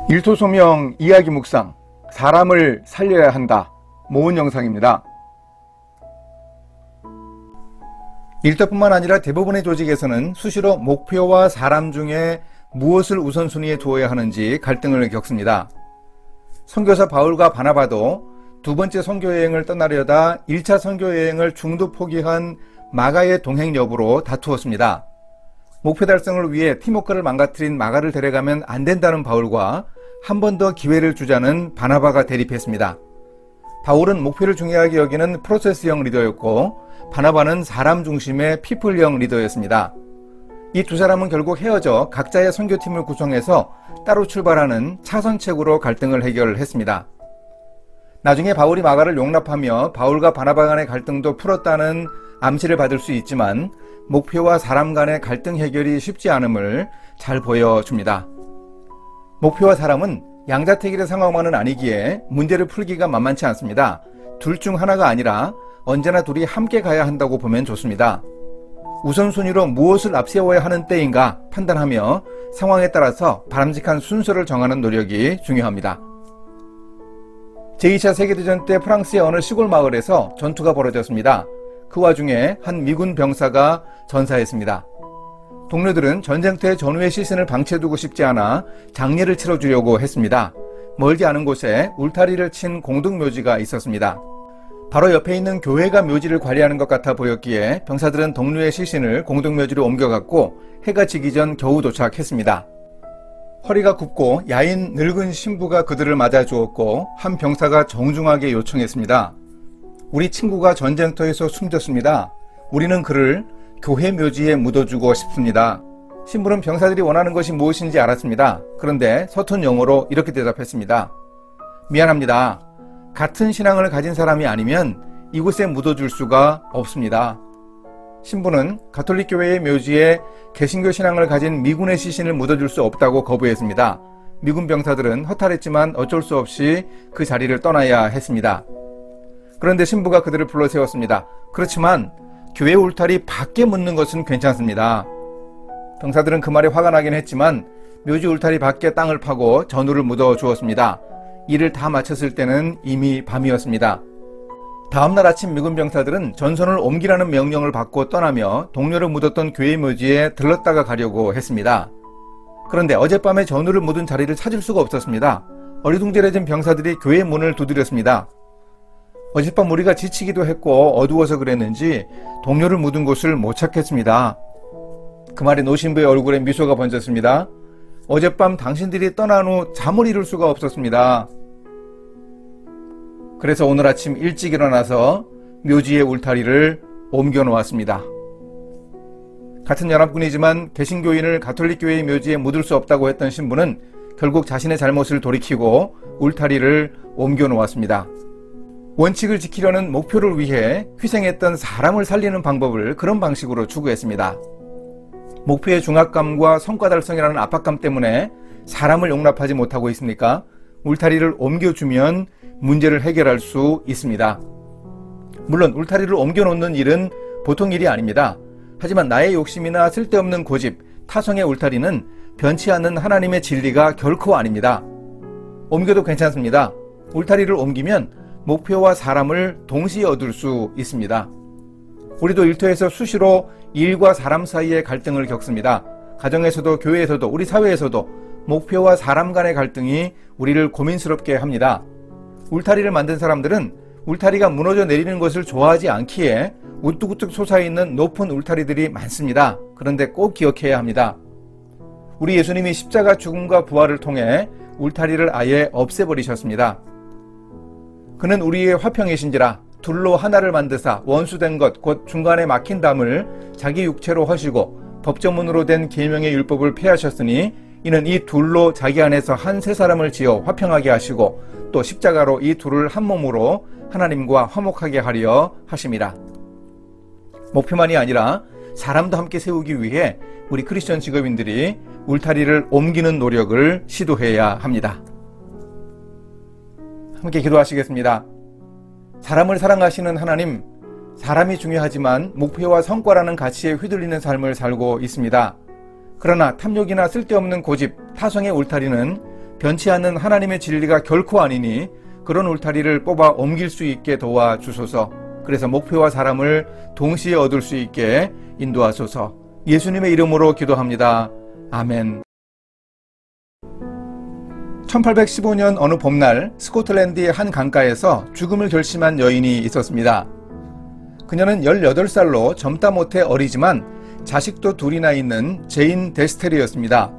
일토소명 이야기 묵상, 사람을 살려야 한다. 모은 영상입니다. 일터뿐만 아니라 대부분의 조직에서는 수시로 목표와 사람 중에 무엇을 우선순위에 두어야 하는지 갈등을 겪습니다. 선교사 바울과 바나바도 두 번째 선교여행을 떠나려다 1차 선교여행을 중도 포기한 마가의 동행 여부로 다투었습니다. 목표 달성을 위해 팀워크를 망가뜨린 마가를 데려가면 안 된다는 바울과 한 번 더 기회를 주자는 바나바가 대립했습니다. 바울은 목표를 중요하게 여기는 프로세스형 리더였고 바나바는 사람 중심의 피플형 리더였습니다. 이 두 사람은 결국 헤어져 각자의 선교팀을 구성해서 따로 출발하는 차선책으로 갈등을 해결했습니다. 나중에 바울이 마가를 용납하며 바울과 바나바 간의 갈등도 풀었다는 암시를 받을 수 있지만 목표와 사람 간의 갈등 해결이 쉽지 않음을 잘 보여줍니다. 목표와 사람은 양자택일의 상황만은 아니기에 문제를 풀기가 만만치 않습니다. 둘 중 하나가 아니라 언제나 둘이 함께 가야 한다고 보면 좋습니다. 우선순위로 무엇을 앞세워야 하는 때인가 판단하며 상황에 따라서 바람직한 순서를 정하는 노력이 중요합니다. 제2차 세계대전 때 프랑스의 어느 시골 마을에서 전투가 벌어졌습니다. 그 와중에 한 미군 병사가 전사했습니다. 동료들은 전쟁터의 전우의 시신을 방치해두고 싶지 않아 장례를 치러주려고 했습니다. 멀지 않은 곳에 울타리를 친 공동묘지가 있었습니다. 바로 옆에 있는 교회가 묘지를 관리하는 것 같아 보였기에 병사들은 동료의 시신을 공동묘지로 옮겨갔고 해가 지기 전 겨우 도착했습니다. 허리가 굽고 야인 늙은 신부가 그들을 맞아주었고 한 병사가 정중하게 요청했습니다. 우리 친구가 전쟁터에서 숨졌습니다. 우리는 그를 교회 묘지에 묻어주고 싶습니다. 신부는 병사들이 원하는 것이 무엇인지 알았습니다. 그런데 서툰 영어로 이렇게 대답했습니다. 미안합니다. 같은 신앙을 가진 사람이 아니면 이곳에 묻어줄 수가 없습니다. 신부는 가톨릭 교회의 묘지에 개신교 신앙을 가진 미군의 시신을 묻어줄 수 없다고 거부했습니다. 미군 병사들은 허탈했지만 어쩔 수 없이 그 자리를 떠나야 했습니다. 그런데 신부가 그들을 불러 세웠습니다. 그렇지만 교회 울타리 밖에 묻는 것은 괜찮습니다. 병사들은 그 말에 화가 나긴 했지만 묘지 울타리 밖에 땅을 파고 전우를 묻어 주었습니다. 일을 다 마쳤을 때는 이미 밤이었습니다. 다음날 아침 미군 병사들은 전선을 옮기라는 명령을 받고 떠나며 동료를 묻었던 교회 묘지에 들렀다가 가려고 했습니다. 그런데 어젯밤에 전우를 묻은 자리를 찾을 수가 없었습니다. 어리둥절해진 병사들이 교회 문을 두드렸습니다. 어젯밤 우리가 지치기도 했고 어두워서 그랬는지 동료를 묻은 곳을 못 찾겠습니다. 그 말에 노신부의 얼굴에 미소가 번졌습니다. 어젯밤 당신들이 떠난 후 잠을 이룰 수가 없었습니다. 그래서 오늘 아침 일찍 일어나서 묘지의 울타리를 옮겨 놓았습니다. 같은 연합군이지만 개신교인을 가톨릭 교회의 묘지에 묻을 수 없다고 했던 신부는 결국 자신의 잘못을 돌이키고 울타리를 옮겨 놓았습니다. 원칙을 지키려는 목표를 위해 희생했던 사람을 살리는 방법을 그런 방식으로 추구했습니다. 목표의 중압감과 성과 달성이라는 압박감 때문에 사람을 용납하지 못하고 있습니까? 울타리를 옮겨주면 문제를 해결할 수 있습니다. 물론 울타리를 옮겨놓는 일은 보통 일이 아닙니다. 하지만 나의 욕심이나 쓸데없는 고집, 타성의 울타리는 변치 않는 하나님의 진리가 결코 아닙니다. 옮겨도 괜찮습니다. 울타리를 옮기면 목표와 사람을 동시에 얻을 수 있습니다. 우리도 일터에서 수시로 일과 사람 사이의 갈등을 겪습니다. 가정에서도 교회에서도 우리 사회에서도 목표와 사람 간의 갈등이 우리를 고민스럽게 합니다. 울타리를 만든 사람들은 울타리가 무너져 내리는 것을 좋아하지 않기에 우뚝우뚝 솟아있는 높은 울타리들이 많습니다. 그런데 꼭 기억해야 합니다. 우리 예수님이 십자가 죽음과 부활을 통해 울타리를 아예 없애버리셨습니다. 그는 우리의 화평이신지라 둘로 하나를 만드사 원수된 것 곧 중간에 막힌 담을 자기 육체로 허시고 법조문으로 된 계명의 율법을 폐하셨으니 이는 이 둘로 자기 안에서 한 세 사람을 지어 화평하게 하시고 또 십자가로 이 둘을 한 몸으로 하나님과 화목하게 하려 하심이라. 목표만이 아니라 사람도 함께 세우기 위해 우리 크리스천 직업인들이 울타리를 옮기는 노력을 시도해야 합니다. 함께 기도하시겠습니다. 사람을 사랑하시는 하나님, 사람이 중요하지만 목표와 성과라는 가치에 휘둘리는 삶을 살고 있습니다. 그러나 탐욕이나 쓸데없는 고집, 타성의 울타리는 변치 않는 하나님의 진리가 결코 아니니 그런 울타리를 뽑아 옮길 수 있게 도와주소서. 그래서 목표와 사람을 동시에 얻을 수 있게 인도하소서. 예수님의 이름으로 기도합니다. 아멘. 1815년 어느 봄날 스코틀랜드의 한 강가에서 죽음을 결심한 여인이 있었습니다. 그녀는 18살로 젊다 못해 어리지만 자식도 둘이나 있는 제인 데스텔이었습니다.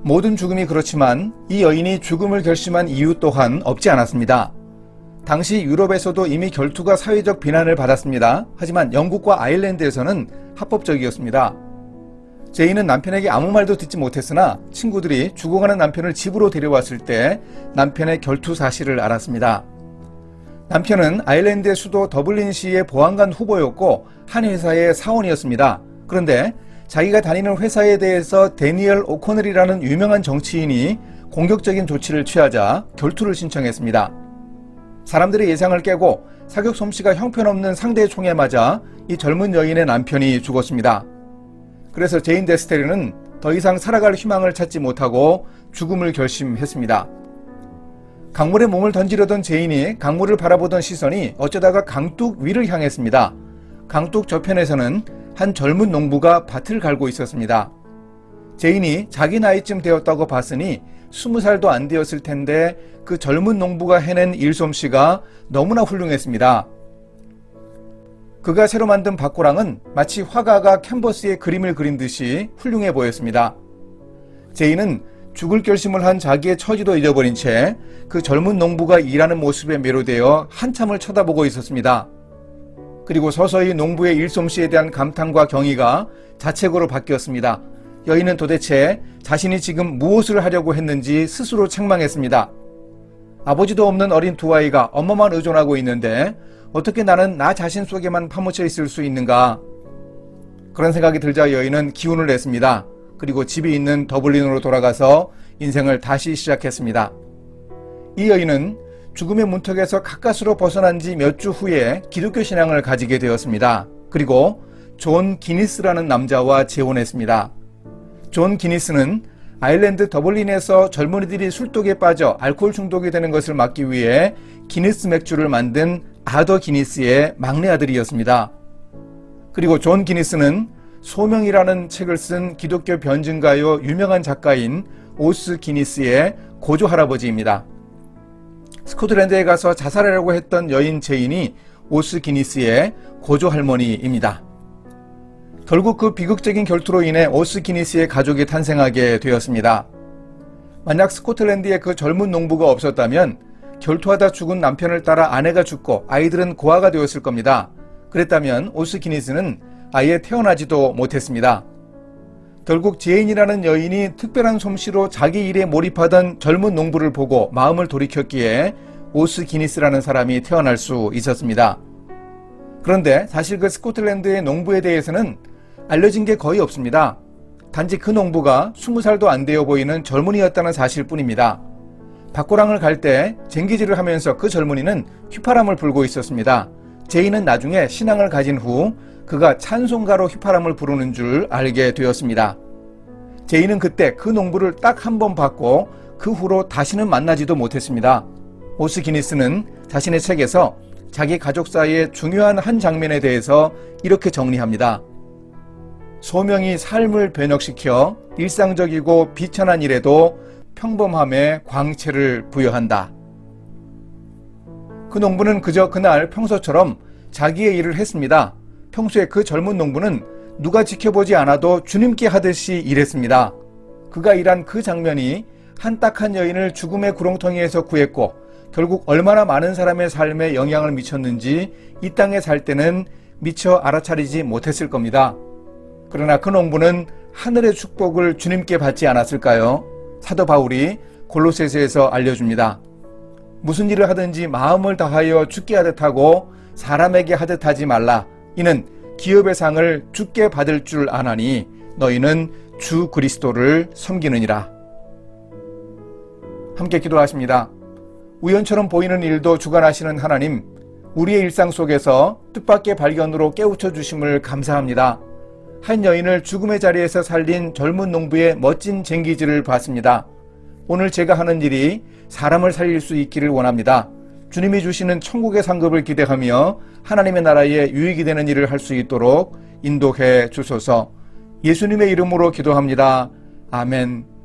모든 죽음이 그렇지만 이 여인이 죽음을 결심한 이유 또한 없지 않았습니다. 당시 유럽에서도 이미 결투가 사회적 비난을 받았습니다. 하지만 영국과 아일랜드에서는 합법적이었습니다. 제인은 남편에게 아무 말도 듣지 못했으나 친구들이 죽어가는 남편을 집으로 데려왔을 때 남편의 결투 사실을 알았습니다. 남편은 아일랜드의 수도 더블린시의 보안관 후보였고 한 회사의 사원이었습니다. 그런데 자기가 다니는 회사에 대해서 데니얼 오코넬이라는 유명한 정치인이 공격적인 조치를 취하자 결투를 신청했습니다. 사람들의 예상을 깨고 사격 솜씨가 형편없는 상대의 총에 맞아 이 젊은 여인의 남편이 죽었습니다. 그래서 제인 데스테리는 더 이상 살아갈 희망을 찾지 못하고 죽음을 결심했습니다. 강물에 몸을 던지려던 제인이 강물을 바라보던 시선이 어쩌다가 강둑 위를 향했습니다. 강둑 저편에서는 한 젊은 농부가 밭을 갈고 있었습니다. 제인이 자기 나이쯤 되었다고 봤으니 20살도 안 되었을 텐데 그 젊은 농부가 해낸 일솜씨가 너무나 훌륭했습니다. 그가 새로 만든 밭고랑은 마치 화가가 캔버스에 그림을 그린 듯이 훌륭해 보였습니다. 제인은 죽을 결심을 한 자기의 처지도 잊어버린 채 그 젊은 농부가 일하는 모습에 매료되어 한참을 쳐다보고 있었습니다. 그리고 서서히 농부의 일솜씨에 대한 감탄과 경의가 자책으로 바뀌었습니다. 여인은 도대체 자신이 지금 무엇을 하려고 했는지 스스로 책망했습니다. 아버지도 없는 어린 두 아이가 엄마만 의존하고 있는데 어떻게 나는 나 자신 속에만 파묻혀 있을 수 있는가? 그런 생각이 들자 여인은 기운을 냈습니다. 그리고 집이 있는 더블린으로 돌아가서 인생을 다시 시작했습니다. 이 여인은 죽음의 문턱에서 가까스로 벗어난 지 몇 주 후에 기독교 신앙을 가지게 되었습니다. 그리고 존 기니스라는 남자와 재혼했습니다. 존 기니스는 아일랜드 더블린에서 젊은이들이 술독에 빠져 알코올 중독이 되는 것을 막기 위해 기니스 맥주를 만든 아더 기니스의 막내 아들이었습니다. 그리고 존 기니스는 소명이라는 책을 쓴 기독교 변증가요 유명한 작가인 오스 기니스의 고조 할아버지입니다. 스코틀랜드에 가서 자살하려고 했던 여인 제인이 오스 기니스의 고조 할머니입니다. 결국 그 비극적인 결투로 인해 오스 기니스의 가족이 탄생하게 되었습니다. 만약 스코틀랜드에 그 젊은 농부가 없었다면 결투하다 죽은 남편을 따라 아내가 죽고 아이들은 고아가 되었을 겁니다. 그랬다면 오스 기니스는 아예 태어나지도 못했습니다. 결국 제인이라는 여인이 특별한 솜씨로 자기 일에 몰입하던 젊은 농부를 보고 마음을 돌이켰기에 오스 기니스라는 사람이 태어날 수 있었습니다. 그런데 사실 그 스코틀랜드의 농부에 대해서는 알려진 게 거의 없습니다. 단지 그 농부가 20살도 안 되어 보이는 젊은이였다는 사실뿐입니다. 밭고랑을 갈 때 쟁기질을 하면서 그 젊은이는 휘파람을 불고 있었습니다. 제인은 나중에 신앙을 가진 후 그가 찬송가로 휘파람을 부르는 줄 알게 되었습니다. 제인은 그때 그 농부를 딱 한 번 봤고 그 후로 다시는 만나지도 못했습니다. 오스 기니스는 자신의 책에서 자기 가족사의 중요한 한 장면에 대해서 이렇게 정리합니다. 소명이 삶을 변혁시켜 일상적이고 비천한 일에도 평범함에 광채를 부여한다. 그 농부는 그저 그날 평소처럼 자기의 일을 했습니다. 평소에 그 젊은 농부는 누가 지켜보지 않아도 주님께 하듯이 일했습니다. 그가 일한 그 장면이 한 딱한 여인을 죽음의 구렁텅이에서 구했고 결국 얼마나 많은 사람의 삶에 영향을 미쳤는지 이 땅에 살 때는 미처 알아차리지 못했을 겁니다. 그러나 그 농부는 하늘의 축복을 주님께 받지 않았을까요? 사도 바울이 골로새서에서 알려줍니다. 무슨 일을 하든지 마음을 다하여 주께 하듯 하고 사람에게 하듯 하지 말라. 이는 기업의 상을 주께 받을 줄 아나니 너희는 주 그리스도를 섬기느니라. 함께 기도하십니다. 우연처럼 보이는 일도 주관하시는 하나님, 우리의 일상 속에서 뜻밖의 발견으로 깨우쳐 주심을 감사합니다. 한 여인을 죽음의 자리에서 살린 젊은 농부의 멋진 쟁기질을 봤습니다. 오늘 제가 하는 일이 사람을 살릴 수 있기를 원합니다. 주님이 주시는 천국의 상급을 기대하며 하나님의 나라에 유익이 되는 일을 할 수 있도록 인도해 주소서. 예수님의 이름으로 기도합니다. 아멘.